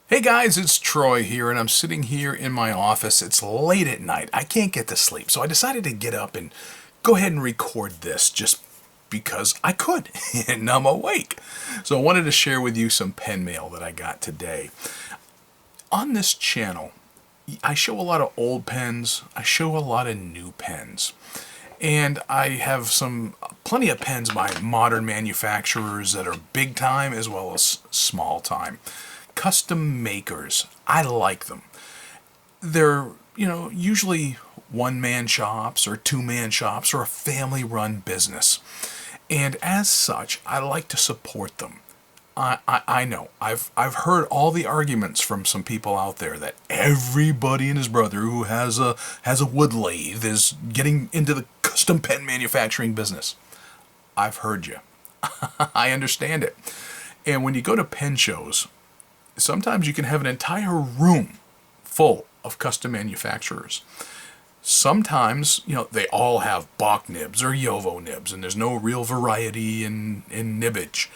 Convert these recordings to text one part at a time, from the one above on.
Hey guys, it's Troy here, and I'm sitting here in my office. It's late at night. I can't get to sleep, so I decided to get up and go ahead and record this just because I could, and I'm awake. So I wanted to share with you some pen mail that I got today. On this channel, I show a lot of old pens, I show a lot of new pens. And I have plenty of pens by modern manufacturers that are big time as well as small time. Custom makers. I like them. They're, usually one-man shops or two-man shops or a family-run business. And as such, I like to support them. I know. I've heard all the arguments from some people out there that everybody and his brother who has a wood lathe is getting into the custom pen manufacturing business. I've heard you. I understand it. And when you go to pen shows, sometimes you can have an entire room full of custom manufacturers. Sometimes, they all have Bach nibs or Yovo nibs, and there's no real variety in nibbage.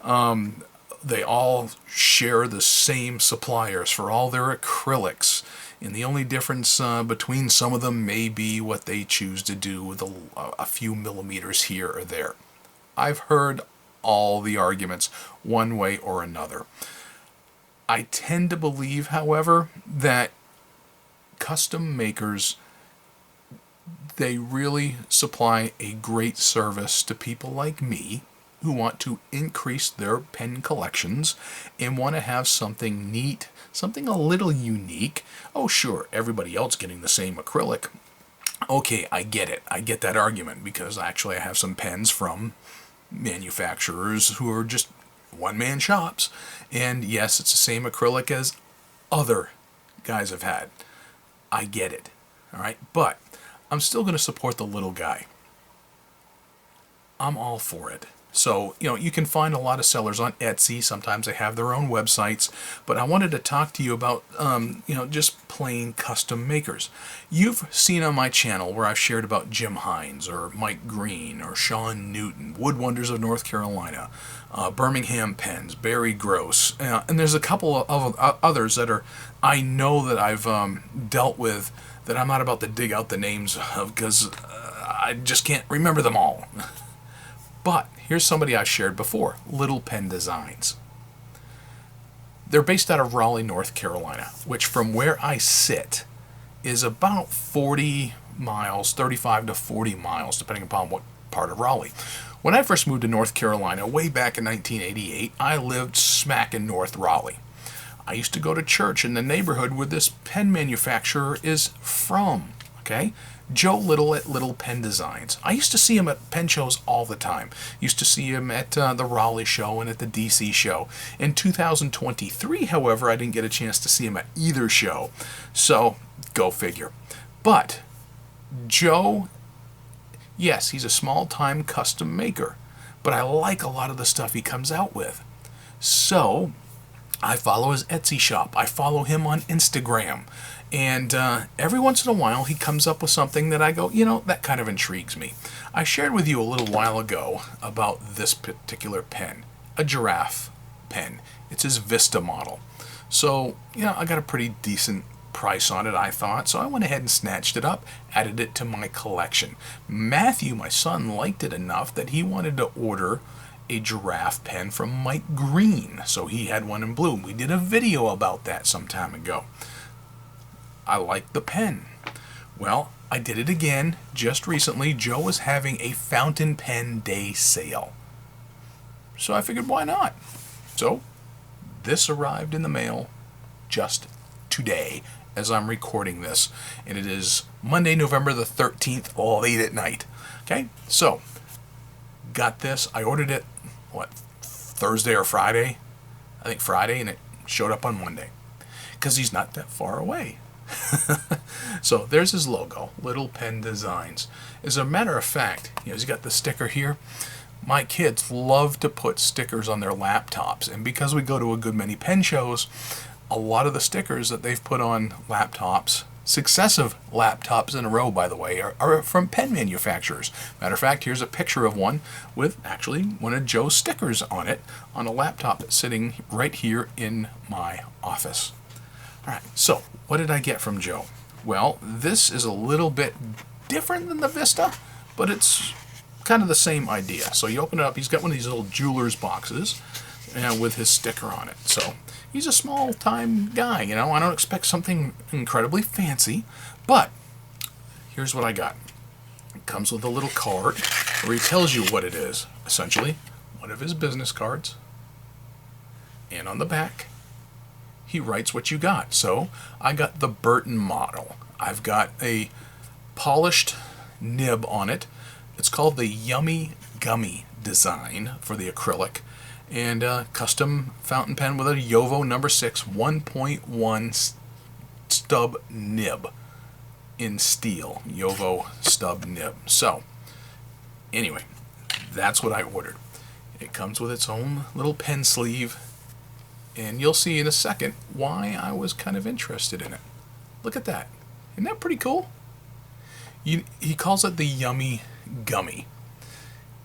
They all share the same suppliers for all their acrylics, and the only difference between some of them may be what they choose to do with a few millimeters here or there. I've heard all the arguments one way or another. I tend to believe, however, that custom makers, they really supply a great service to people like me who want to increase their pen collections and want to have something neat, something a little unique. Oh, sure, everybody else getting the same acrylic. Okay, I get it. I get that argument because actually I have some pens from manufacturers who are just one-man shops. And yes, it's the same acrylic as other guys have had. I get it. All right, but I'm still going to support the little guy. I'm all for it. So, you can find a lot of sellers on Etsy. Sometimes they have their own websites. But I wanted to talk to you about, just plain custom makers. You've seen on my channel where I've shared about Jim Hines or Mike Green or Sean Newton, Wood Wonders of North Carolina, Birmingham Pens, Barry Gross. And there's a couple of others that I know that I've dealt with that I'm not about to dig out the names of because I just can't remember them all. But here's somebody I shared before, Little Pen Designs. They're based out of Raleigh, North Carolina, which from where I sit is about 40 miles, 35 to 40 miles, depending upon what part of Raleigh. When I first moved to North Carolina, way back in 1988, I lived smack in North Raleigh. I used to go to church in the neighborhood where this pen manufacturer is from, okay? Joe Little at Little Pen Designs. I used to see him at pen shows all the time. Used to see him at the Raleigh show and at the DC show. In 2023, however, I didn't get a chance to see him at either show. So, go figure. But, Joe, yes, he's a small-time custom maker. But I like a lot of the stuff he comes out with. So, I follow his Etsy shop. I follow him on Instagram. And every once in a while, he comes up with something that I go, that kind of intrigues me. I shared with you a little while ago about this particular pen, a giraffe pen. It's his Vista model. So, I got a pretty decent price on it, I thought. So I went ahead and snatched it up, added it to my collection. Matthew, my son, liked it enough that he wanted to order a giraffe pen from Mike Green. So he had one in blue. We did a video about that some time ago. I like the pen. Well, I did it again just recently. Joe was having a fountain pen day sale. So I figured, why not? So this arrived in the mail just today as I'm recording this. And it is Monday, November the 13th, late at night. Okay, so got this. I ordered it, Thursday or Friday? I think Friday, and it showed up on Monday. Because he's not that far away. So there's his logo, Little Pen Designs. As a matter of fact, he's got the sticker here. My kids love to put stickers on their laptops, and because we go to a good many pen shows, a lot of the stickers that they've put on laptops successive laptops in a row, by the way, are from pen manufacturers. Matter of fact, here's a picture of one with actually one of Joe's stickers on it on a laptop sitting right here in my office. All right, so what did I get from Joe? Well, this is a little bit different than the Vista, but it's kind of the same idea. So you open it up, he's got one of these little jeweler's boxes with his sticker on it. So he's a small-time guy, you know. I don't expect something incredibly fancy, but here's what I got. It comes with a little card where he tells you what it is, essentially one of his business cards. And on the back, he writes what you got. So I got the Burton model. I've got a polished nib on it. It's called the Yummy Gummy design for the acrylic. And custom fountain pen with a Yovo number 6 1.1 stub nib in steel. Yovo stub nib. So, anyway, that's what I ordered. It comes with its own little pen sleeve, and you'll see in a second why I was kind of interested in it. Look at that. Isn't that pretty cool? He calls it the Yummy Gummy.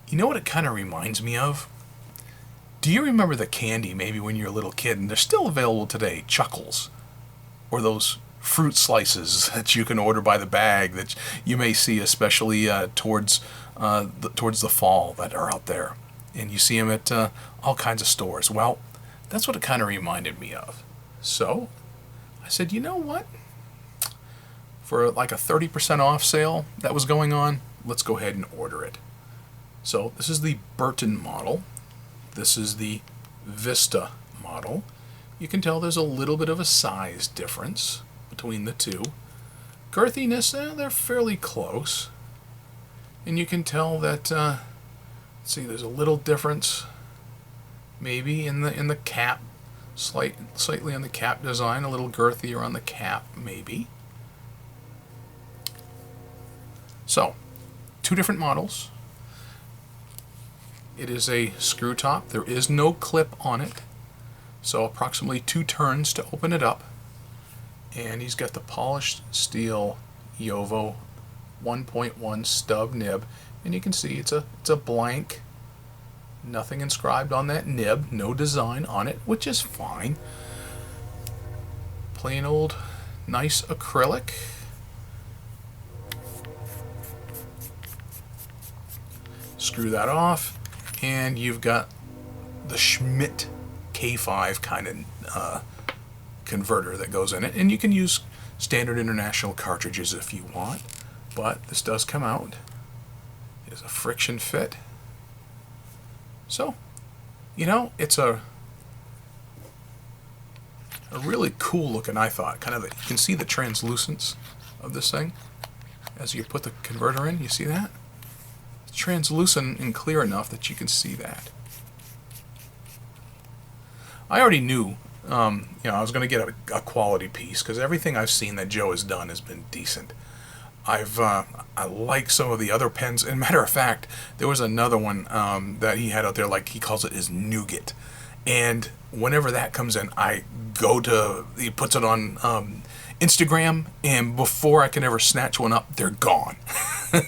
You know what it kind of reminds me of? Do you remember the candy maybe when you were a little kid, and they're still available today, Chuckles, or those fruit slices that you can order by the bag that you may see especially towards the fall that are out there, and you see them at all kinds of stores. Well, that's what it kind of reminded me of. So I said, you know what? For like a 30% off sale that was going on, let's go ahead and order it. So this is the Burton model. This is the Vista model. You can tell there's a little bit of a size difference between the two. Girthiness, they're fairly close. And you can tell that, let's see, there's a little difference maybe in the cap, slightly on the cap design, a little girthier on the cap maybe. So, two different models. It is a screw top. There is no clip on it. So approximately 2 turns to open it up. And he's got the polished steel Yovo 1.1 stub nib. And you can see it's a blank. Nothing inscribed on that nib. No design on it, which is fine. Plain old nice acrylic. Screw that off. And you've got the Schmidt K5 kind of converter that goes in it. And you can use standard international cartridges if you want. But this does come out. It is a friction fit. So, you know, it's a really cool looking, I thought. Kind of, you can see the translucence of this thing as you put the converter in. You see that? Translucent and clear enough that you can see that. I already knew, I was going to get a quality piece because everything I've seen that Joe has done has been decent. I like some of the other pens. And matter of fact, there was another one that he had out there, like he calls it his nougat. And whenever that comes in, he puts it on Instagram, and before I can ever snatch one up, they're gone.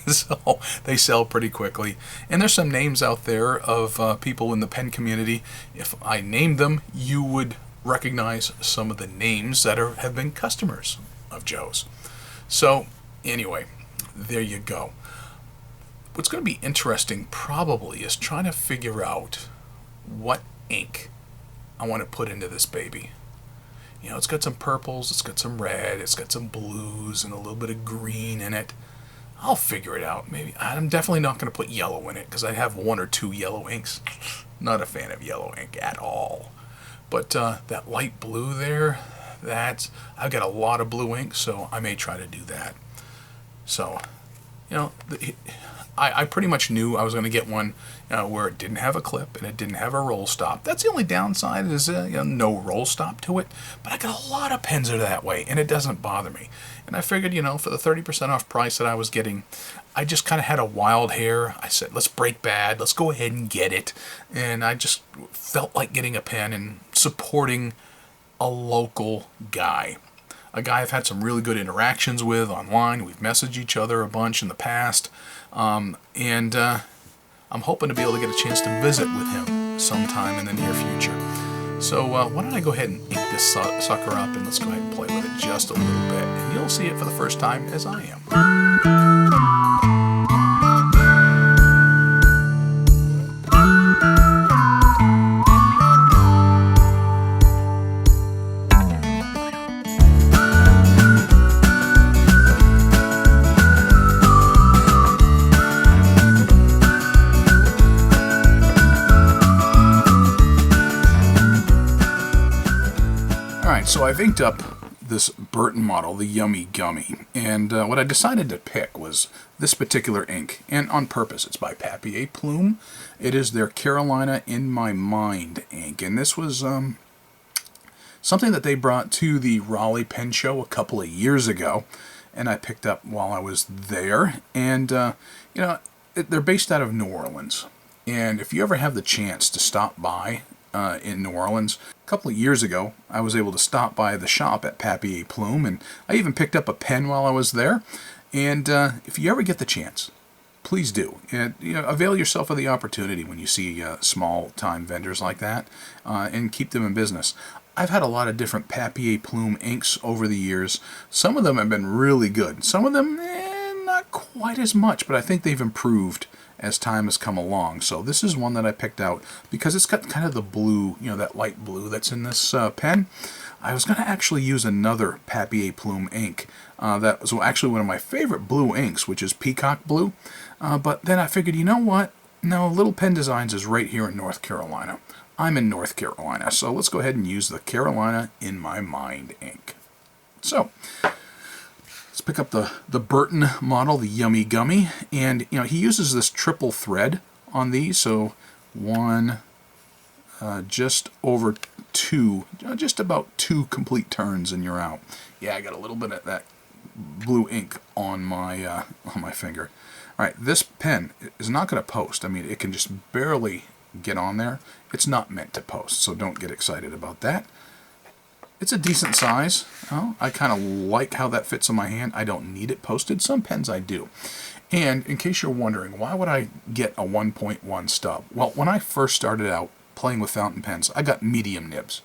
So they sell pretty quickly. And there's some names out there of people in the pen community. If I named them, you would recognize some of the names that have been customers of Joe's. So anyway, there you go. What's going to be interesting probably is trying to figure out what ink I want to put into this baby. You know, it's got some purples, it's got some red, it's got some blues, and a little bit of green in it. I'll figure it out. Maybe I'm definitely not going to put yellow in it because I have 1 or 2 yellow inks. Not a fan of yellow ink at all. But that light blue there, I've got a lot of blue ink, so I may try to do that. So, you know, I pretty much knew I was going to get one where it didn't have a clip and it didn't have a roll stop. That's the only downside is no roll stop to it. But I got a lot of pens that are that way, and it doesn't bother me. And I figured, for the 30% off price that I was getting, I just kind of had a wild hair. I said, let's break bad. Let's go ahead and get it. And I just felt like getting a pen and supporting a local guy. a guy I've had some really good interactions with online. We've messaged each other a bunch in the past, and I'm hoping to be able to get a chance to visit with him sometime in the near future. So why don't I go ahead and ink this sucker up, and let's go ahead and play with it just a little bit, and you'll see it for the first time as I am. So I've inked up this Burton model, the Yummy Gummy, and what I decided to pick was this particular ink, and on purpose. It's by Papier Plume. It is their Carolina In My Mind ink, and this was something that they brought to the Raleigh Pen Show a couple of years ago, and I picked up while I was there. And you know, they're based out of New Orleans, and if you ever have the chance to stop by in New Orleans, a couple of years ago, I was able to stop by the shop at Papier Plume, and I even picked up a pen while I was there. And if you ever get the chance, please do. And avail yourself of the opportunity when you see small-time vendors like that, and keep them in business. I've had a lot of different Papier Plume inks over the years. Some of them have been really good. Some of them, not quite as much, but I think they've improved as time has come along. So this is one that I picked out because it's got kind of the blue, that light blue that's in this pen. I was going to actually use another Papier Plume ink that was actually one of my favorite blue inks, which is Peacock Blue. But then I figured, you know what? No, Little Pen Designs is right here in North Carolina. I'm in North Carolina, so let's go ahead and use the Carolina In My Mind ink. So let's pick up the Burton model, the Yummy Gummy, and he uses this triple thread on these, so one, just over two, just about two complete turns and you're out. Yeah, I got a little bit of that blue ink on my finger. All right, this pen is not going to post. I mean, it can just barely get on there. It's not meant to post, so don't get excited about that. It's a decent size. Oh, I kind of like how that fits on my hand. I don't need it posted. Some pens I do. And in case you're wondering, why would I get a 1.1 stub? Well, when I first started out playing with fountain pens, I got medium nibs.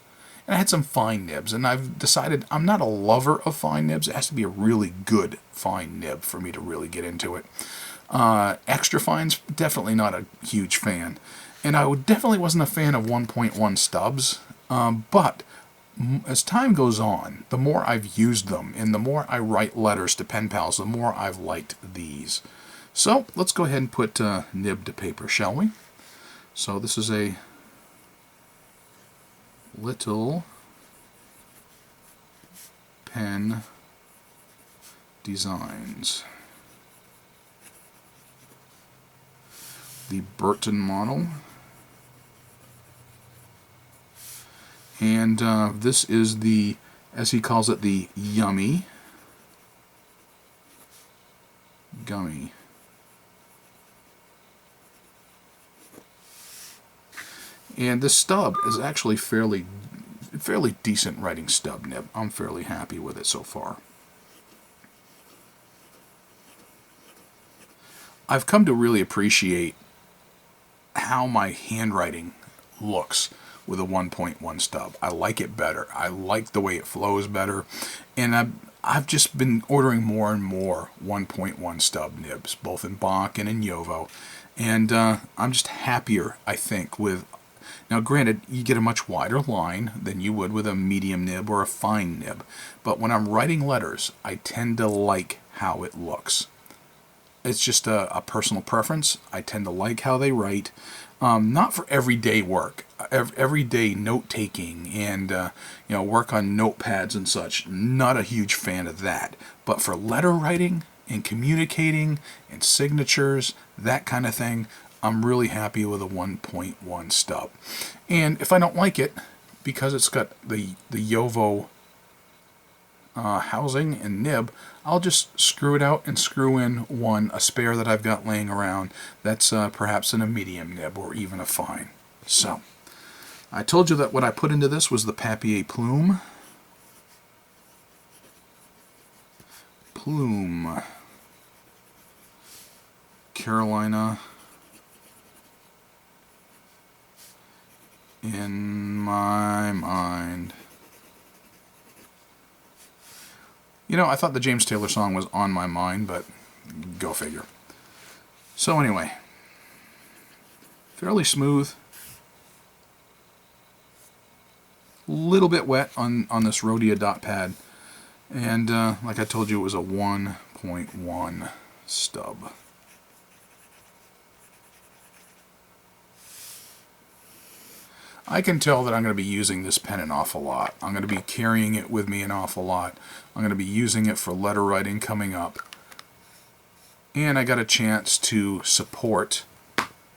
And I had some fine nibs, and I've decided I'm not a lover of fine nibs. It has to be a really good fine nib for me to really get into it. Extra fines, definitely not a huge fan. And I definitely wasn't a fan of 1.1 stubs, but as time goes on, the more I've used them and the more I write letters to pen pals, the more I've liked these. So let's go ahead and put nib to paper, shall we? So this is a Little Pen Designs. The Burton model. And this is the, as he calls it, the Yummy Gummy. And this stub is actually fairly decent writing stub nib. I'm fairly happy with it so far. I've come to really appreciate how my handwriting looks with a 1.1 stub. I like it better. I like the way it flows better, and I've just been ordering more and more 1.1 stub nibs, both in Bach and in Yovo, and I'm just happier, I think, with. Now granted, you get a much wider line than you would with a medium nib or a fine nib, but when I'm writing letters, I tend to like how it looks. It's just a personal preference. I tend to like how they write. Not for everyday work, everyday note-taking and work on notepads and such. Not a huge fan of that. But for letter writing and communicating and signatures, that kind of thing, I'm really happy with a 1.1 stub. And if I don't like it, because it's got the Yovo housing and nib, I'll just screw it out and screw in a spare that I've got laying around that's perhaps in a medium nib or even a fine. So, I told you that what I put into this was the Papier Plume. Plume, Carolina, in my mind. You know, I thought the James Taylor song was On My Mind, but go figure. So anyway, fairly smooth. Little bit wet on this Rhodia dot pad. And like I told you, it was a 1.1 stub. I can tell that I'm going to be using this pen an awful lot. I'm going to be carrying it with me an awful lot. I'm going to be using it for letter writing coming up. And I got a chance to support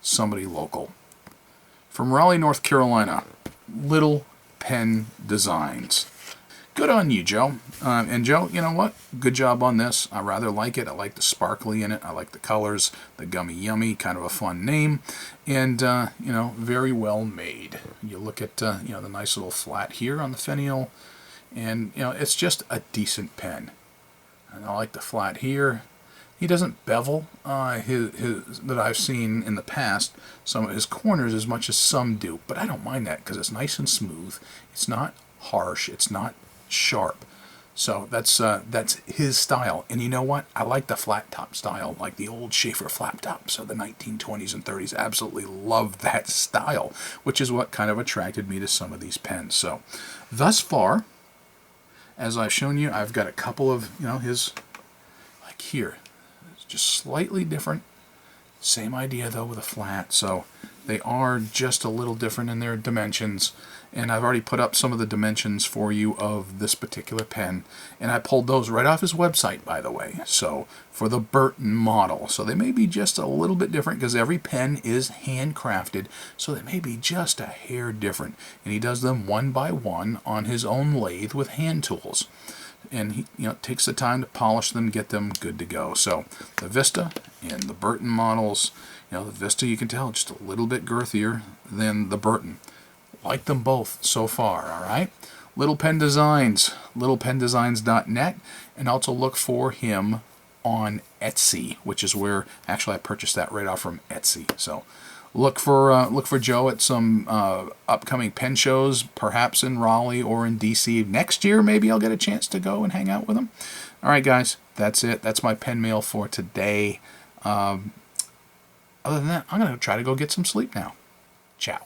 somebody local. From Raleigh, North Carolina, Little Pen Designs. Good on you, Joe. And Joe, you know what? Good job on this. I rather like it. I like the sparkly in it. I like the colors. The Gummy Yummy, kind of a fun name. And, you know, very well made. You look at, you know, the nice little flat here on the finial. And, you know, it's just a decent pen. And I like the flat here. He doesn't bevel his that I've seen in the past, some of his corners as much as some do. But I don't mind that because it's nice and smooth. It's not harsh. It's not sharp. So that's his style. And you know what? I like the flat top style, like the old Schaefer flap tops of the 1920s and 30s. Absolutely love that style, which is what kind of attracted me to some of these pens. So thus far, as I've shown you, I've got a couple of, you know, his, like here, it's just slightly different. Same idea though with a flat. So they are just a little different in their dimensions. And I've already put up some of the dimensions for you of this particular pen. And I pulled those right off his website, by the way. So for the Burton model. So they may be just a little bit different because every pen is handcrafted. So they may be just a hair different. And he does them one by one on his own lathe with hand tools. And he, you know, takes the time to polish them, get them good to go. So the Vista and the Burton models, you know, the Vista you can tell just a little bit girthier than the Burton. Like them both so far, all right? Little Pen Designs, littlependesigns.net, and also look for him on Etsy, which is where actually I purchased that right off from Etsy. So look for Joe at some upcoming pen shows, perhaps in Raleigh or in DC next year. Maybe I'll get a chance to go and hang out with him. All right, guys, that's it. That's my pen mail for today. Other than that, I'm going to try to go get some sleep now. Ciao.